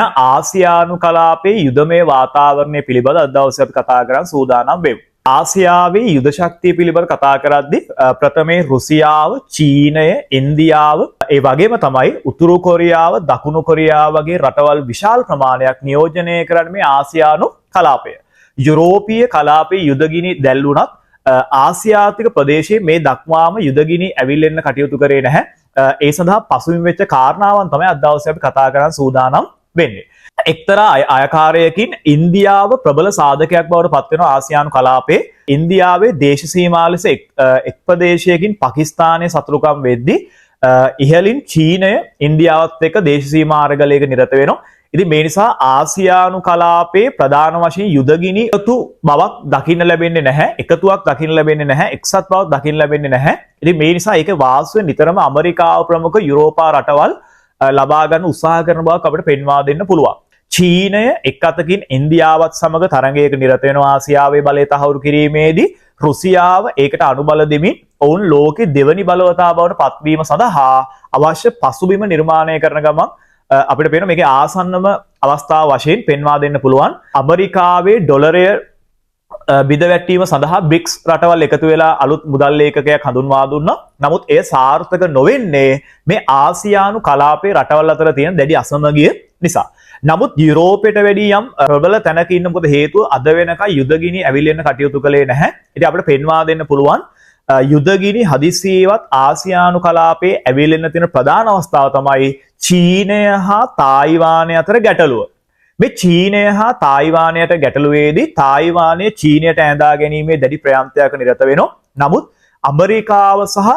ආසියානු කලාපයේ යුදමය වාතාවරණය පිළිබඳ අද දවසේ අපි කතා කරන්න සූදානම් වෙමු. ආසියාවේ යුද ශක්තිය පිළිබඳ කතා කරද්දී ප්‍රථමයෙන් රුසියාව, චීනය, ඉන්දියාව, ඒ වගේම තමයි උතුරු කොරියාව, දකුණු කොරියාව වගේ රටවල් විශාල ප්‍රමාණයක් නියෝජනය කරන්නේ මේ ආසියානු කලාපය. යුරෝපීය කලාපයේ යුදගිනි දැල්ුණත් ආසියාතික ප්‍රදේශයේ මේ දක්වාම යුදගිනි ඇවිල්ෙන්න කටයුතු කරේ නැහැ. ඒ සඳහා පසුබිම් වෙච්ච කාරණාවන් තමයි අද දවසේ අපි කතා කරන්න සූදානම් වෙන්නේ. එක්තරා ආකාරයකින් ඉන්දියාව ප්‍රබල සාධකයක් බවට පත් වෙනවා ආසියානු කලාපයේ. ඉන්දියාවේ දේශ සීමා ලෙස එක් ප්‍රදේශයකින් පාකිස්තානයේ සතුරුකම් වෙද්දී ඉහළින් චීනය ඉන්දියාවත් එක්ක දේශ සීමා අරගලයක නිරත වෙනවා. ඉතින් මේ නිසා ආසියානු කලාපයේ ප්‍රධාන වශයෙන් යුදගිනි එකතු බවක් දකින්න ලැබෙන්නේ නැහැ. එකතුවක් දකින්න ලැබෙන්නේ නැහැ. එක්සත් බවක් දකින්න ලැබෙන්නේ නැහැ. ඉතින් මේ නිසා ඒකේ වාස්තුවේ නිතරම ඇමරිකාව ප්‍රමුඛ යුරෝපා රටවල් ලබා ගන්න උත්සාහ කරන බවක් අපිට පෙන්වා දෙන්න පුළුවන්. චීනය එක් අතකින් ඉන්දියාවත් සමග තරඟයක නිරත වෙනවා ආසියාවේ බලය තහවුරු කිරීමේදී. රුසියාව ඒකට අනුබල දෙමින් ඔවුන් ලෝකේ දෙවනි බලවතා බවට පත්වීම සඳහා අවශ්‍ය පසුබිම නිර්මාණය කරන ගමන් අපිට පේන මේකේ ආසන්නම අවස්ථාව වශයෙන් පෙන්වා දෙන්න පුළුවන්. ඇමරිකාවේ ඩොලරය බිඳවැටීම සඳහා බ්‍රික්ස් රටවල් එකතු වෙලා අලුත් මුදල් ඒකකයක් හඳුන්වා දුන්නා. නමුත් එය සාර්ථක නොවෙන්නේ මේ ආසියානු කලාපයේ රටවල් අතර තියෙන දැඩි අසමගිය නිසා. නමුත් යුරෝපයට වැඩි යම් ප්‍රබල තැනක ඉන්න මොකද හේතුව අද වෙනකන් යුදගිනි ඇවිල්ෙන්න කටයුතු කළේ නැහැ. ඉතින් අපිට පෙන්වා දෙන්න පුළුවන් යුදගිනි හදිසියේවත් ආසියානු කලාපයේ ඇවිල්ෙන්න තියෙන ප්‍රධාන අවස්ථාව තමයි චීනය හා තායිවානය අතර ගැටලුව. මේ චීනය හා තායිවානයට ගැටලුවේදී තායිවානය චීනයට ඇඳා ගැනීමේ දැඩි ප්‍රයත්නයක නිරත වෙනවා. නමුත් ඇමරිකාව සහ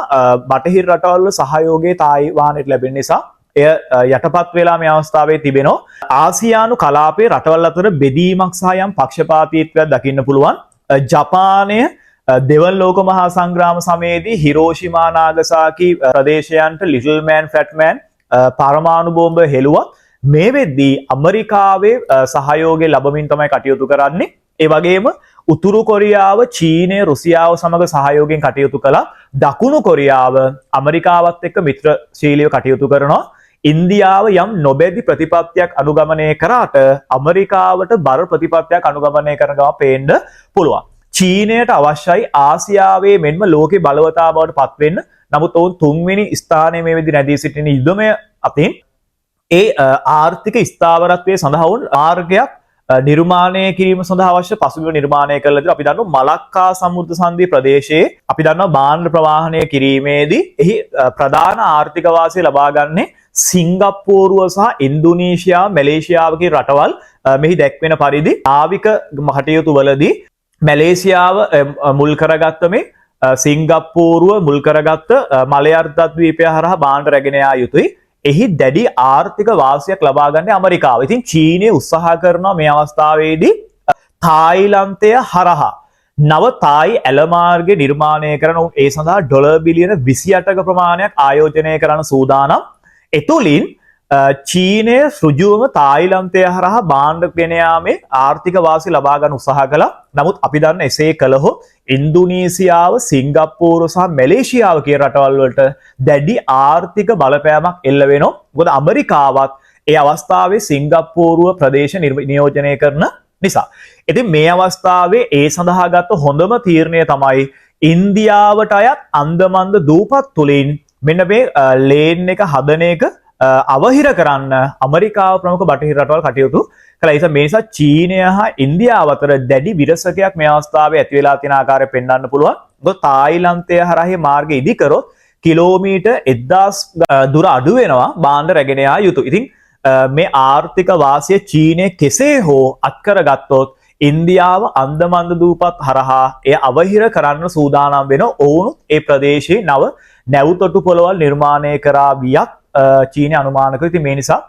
බටහිර රටවල් වල සහයෝගය තායිවානයට ලැබෙන නිසා එය යටපත් වෙලා මේ අවස්ථාවේ තිබෙනවා. ආසියානු කලාපයේ රටවල් අතර බෙදීමක් සහ යම් පක්ෂපාතීත්වයක් දකින්න පුළුවන්. ජපානය දෙවන ලෝක මහා සංග්‍රාම සමයේදී හිරෝෂිමා නාගසාකි ප්‍රදේශයන්ට ලිටල් මෑන් ෆැට් මෑන් පරමාණු බෝම්බ හෙළුවා. මේ වෙද්දී ඇමරිකාවේ සහයෝගය ලැබමින් තමයි කටයුතු කරන්නේ. ඒ වගේම උතුරු කොරියාව චීනය රුසියාව සමග සහයෝගයෙන් කටයුතු කළා. දකුණු කොරියාව ඇමරිකාවත් එක්ක මිත්‍රශීලීව කටයුතු කරනවා. ඉන්දියාව යම් නොබැදි ප්‍රතිපත්තියක් අනුගමනය කරාට ඇමරිකාවට බර ප්‍රතිපත්තියක් අනුගමනය කරනවා පේන්න පුළුවන්. චීනයට අවශ්‍යයි ආසියාවේ මෙන්ම ලෝකේ බලවතා බවට පත් වෙන්න. නමුත් ඔවුන් තුන්වෙනි ස්ථානයේ මේ වෙද්දී නැදී සිටින යුදමය අතින් ඒ ආර්ථික ස්ථාවරත්වයේ සඳහා වුන් මාර්ගයක් නිර්මාණය කිරීම සඳහා අවශ්‍ය පසුබිම නිර්මාණය කරලා තියෙනවා. අපි දන්නවා මලක්කා සමුද්‍ර සංධි ප්‍රදේශයේ අපි දන්නවා භාණ්ඩ ප්‍රවාහනය කිරීමේදී එහි ප්‍රධාන ආර්ථික වාසිය ලබා ගන්නේ සිංගප්පූරුව සහ ඉන්දුනීසියා, මැලේසියාව වගේ රටවල්. මෙහි දැක්වෙන පරිදි ආවික කටයුතු වලදී මැලේසියාව මුල් කරගත්ත මේ සිංගප්පූරුව මුල් කරගත්ත මලයර්ධද්වීපය හරහා භාණ්ඩ රැගෙන යා යුතුයි. එහි දැඩි ආර්ථික වාසියක් ලබා ගන්න ඇමරිකාව. ඉතින් චීනය උත්සාහ කරනවා මේ අවස්ථාවේදී තායිලන්තය හරහා නව තායි ඇල මාර්ගය නිර්මාණය කරන ඒ සඳහා ඩොලර් බිලියන 28ක ප්‍රමාණයක් ආයෝජනය කරන්න සූදානම්. එතුලින් චීනය ඍජුවම තායිලන්තය හරහා භාණ්ඩ ගෙන යාමේ ආර්ථික වාසිය ලබා ගන්න උත්සාහ කළා. නමුත් අපි දන්න එසේ කළහොත් ඉන්දුනීසියාව, සිංගප්පූරුව සහ මැලේසියාව කියන රටවල් වලට දැඩි ආර්ථික බලපෑමක් එල්ල වෙනවා. මොකද ඇමරිකාවත් ඒ අවස්ථාවේ සිංගප්පූරුව ප්‍රදේශ නියෝජනය කරන නිසා. ඉතින් මේ අවස්ථාවේ ඒ සඳහා ගත්ත හොඳම තීරණය තමයි ඉන්දියාවට අයත් අන්දමන්ද දූපත් තුලින් මෙන්න මේ ලේන් එක හදන එක අවහිර කරන්න ඇමරිකාව ප්‍රමුඛ බටහිර රටවල් කටයුතු කළා. ඒ නිසා මේ නිසා චීනය හා ඉන්දියාව අතර දැඩි විරසකයක් මේ අවස්ථාවේ ඇති වෙලා තියෙන ආකාරය පෙන්වන්න පුළුවන්. මොකද තායිලන්තය හරහා මාර්ගය ඉදි කරොත් කිලෝමීටර් 1000 දුර අඩු වෙනවා භාණ්ඩ රැගෙන යා යුතු. ඉතින් මේ ආර්ථික වාසිය චීනය කෙසේ හෝ අත්කරගත්තොත් ඉන්දියාව අන්දමන්ද දූපත් හරහා එය අවහිර කරන්න සූදානම් වෙන ඔවුනුත් ඒ ප්‍රදේශයේ නව නැවුතොටු පොළවල් නිර්මාණය කරා වියක් චීනය අනුමාන කරලා. ඉතින් මේ නිසා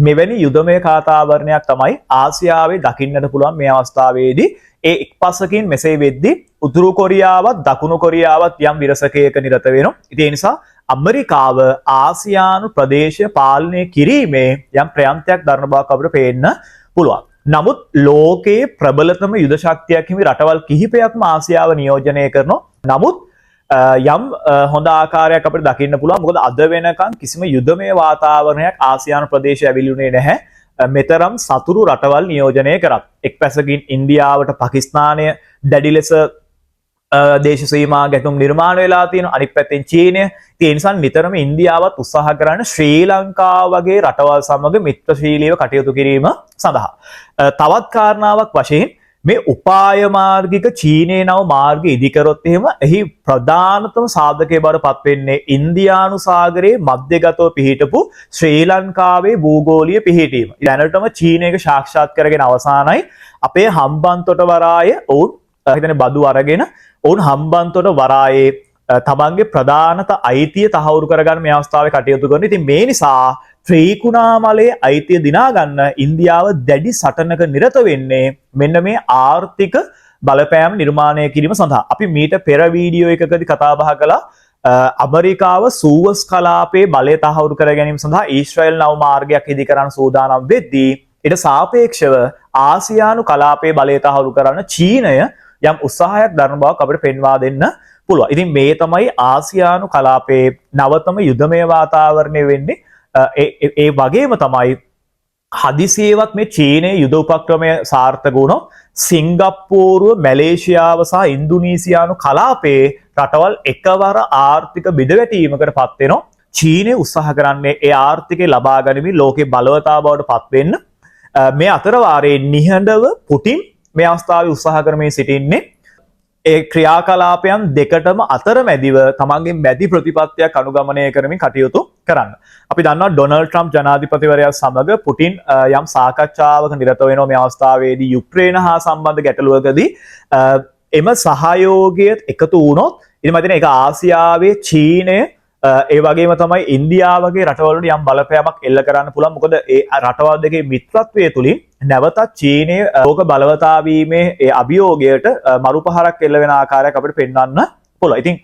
මෙවැනි යුදමය කාතාවරණයක් තමයි ආසියාවේ දකින්නට පුළුවන් මේ අවස්ථාවේදී. ඒ එක්පසකින් මෙසේ වෙද්දී උතුරු කොරියාවත් දකුණු කොරියාවත් යම් විරසකයක නිරත වෙනවා. ඉතින් ඒ නිසා ඇමරිකාව ආසියානු ප්‍රදේශය පාලනය කිරීමේ යම් ප්‍රයත්නයක් දරන බවක් අපිට පේන්න පුළුවන්. නමුත් ලෝකයේ ප්‍රබලතම යුද ශක්තියක් හිමි රටවල් කිහිපයක්ම ආසියාව නියෝජනය කරනවා. නමුත් යම් හොඳ ආකාරයක් අපිට දකින්න පුළුවන්. මොකද අද වෙනකන් කිසිම යුදමය වාතාවරණයක් ආසියානු ප්‍රදේශයේ ඇවිල්ුනේ නැහැ. මෙතරම් සතුරු රටවල් නියෝජනය කරත්. එක් පැසකින් ඉන්දියාවට පාකිස්තානය දැඩි ලෙස දේශ සීමා ගැටුම් නිර්මාණය වෙලා තියෙනවා. අනිත් පැත්තෙන් චීනය. ඒ නිසා නිතරම ඉන්දියාවත් උත්සාහ කරන ශ්‍රී ලංකාව වගේ රටවල් සමග මිත්‍රශීලීව කටයුතු කිරීම සඳහා. තවත් කාරණාවක් වශයෙන් මේ උපාය මාර්ගික චීනයේ නව මාර්ගය ඉදිකරොත් එහෙම එහි ප්‍රධානතම සාධකයේ බවට පත් වෙන්නේ ඉන්දියානු සාගරයේ මධ්‍යගතව පිහිටපු ශ්‍රී ලංකාවේ භූගෝලීය පිහිටීම. දැනටම චීනයක සාක්ෂාත් කරගෙන අවසానයි අපේ හම්බන්තොට වරාය ඔවුන් හිතන්නේ බදු අරගෙන ඔවුන් හම්බන්තොට වරායේ තමන්ගේ ප්‍රධානත අයිතිය තහවුරු කරගන්න මේ අවස්ථාවේ කටයුතු කරනවා. ඉතින් මේ නිසා ත්‍රිකුණාමලයේ අයිතිය දිනා ගන්න ඉන්දියාව දැඩි සටනක නිරත වෙන්නේ මෙන්න මේ ආර්ථික බලපෑම නිර්මාණය කිරීම සඳහා. අපි මීට පෙර වීඩියෝ එකකදී කතා බහ කළා ඇමරිකාව සූවස් කලාපයේ බලය තහවුරු කර ගැනීම සඳහා ඊශ්‍රායල් නව මාර්ගයක් ඉදිකරන සූදානම් වෙද්දී ඊට සාපේක්ෂව ආසියානු කලාපයේ බලය තහවුරු කරන චීනය යම් උත්සාහයක් දරන බවක් අපිට පෙන්වා දෙන්න පුළුවන්. ඉතින් මේ තමයි ආසියානු කලාපයේ නවතම යුදමය වාතාවරණය වෙන්නේ. ඒ වගේම තමයි හදිසියේවත් මේ චීනයේ යුද උපක්‍රමය සාර්ථක වුණොත් සිංගප්පූරුව, මැලේසියාව සහ ඉන්දුනීසියානු කලාපයේ රටවල් එකවර ආර්ථික බිඳවැටීමකට පත් වෙනවා. චීනය උත්සාහ කරන්නේ ඒ ආර්ථිකය ලබා ගනිමින් ලෝකේ බලවතා බවට පත් වෙන්න. මේ අතර වාරයේ නිහඬව පුටින් මේ අවස්ථාවේ උත්සාහ කරමින් සිටින්නේ ඒ ක්‍රියාකලාපයන් දෙකටම අතරමැදිව තමන්ගේ මැදි ප්‍රතිපත්තියක් අනුගමනය කරමින් කටයුතු කරන්න. අපි දන්නවා ඩොනල්ඩ් ට්‍රම්ප් ජනාධිපතිවරයා සමග පුටින් යම් සාකච්ඡාවක නිරත වෙනවා මේ අවස්ථාවේදී යුක්‍රේන හා සම්බන්ධ ගැටලුවකදී එම සහයෝගය එකතු වුණොත් ඉතින් මම හිතන්නේ ඒක ආසියාවේ චීනය ඒ වගේම තමයි ඉන්දියාවගේ රටවලට යම් බලපෑමක් එල්ල කරන්න පුළුවන්. මොකද ඒ රටවල් දෙකේ මිත්‍රත්වයේ තුලින් නැවතත් චීනයේ ලෝක බලවතා වීමේ ඒ අභියෝගයට මරුපහරක් එල්ල වෙන ආකාරයක් අපිට පෙන්වන්න පුළුවන්. ඉතින්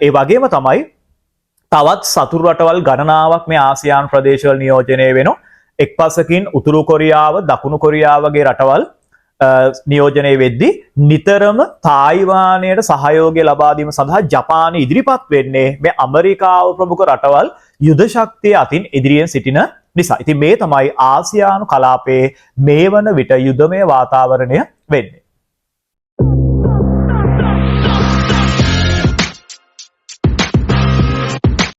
ඒ වගේම තමයි තවත් සතුරු රටවල් ගණනාවක් මේ ආසියානු ප්‍රදේශවල නියෝජනය වෙනවා. එක්පසකින් උතුරු කොරියාව, දකුණු කොරියාව වගේ රටවල් නියෝජනය වෙද්දී නිතරම තායිවානයට සහයෝගය ලබා දීම සඳහා ජපානය ඉදිරිපත් වෙන්නේ මේ ඇමරිකාව ප්‍රමුඛ රටවල් යුද ශක්තිය අතින් ඉදිරියෙන් සිටින නිසා. ඉතින් මේ තමයි ආසියානු කලාපයේ මේ වන විට යුදමය වාතාවරණය වෙන්නේ.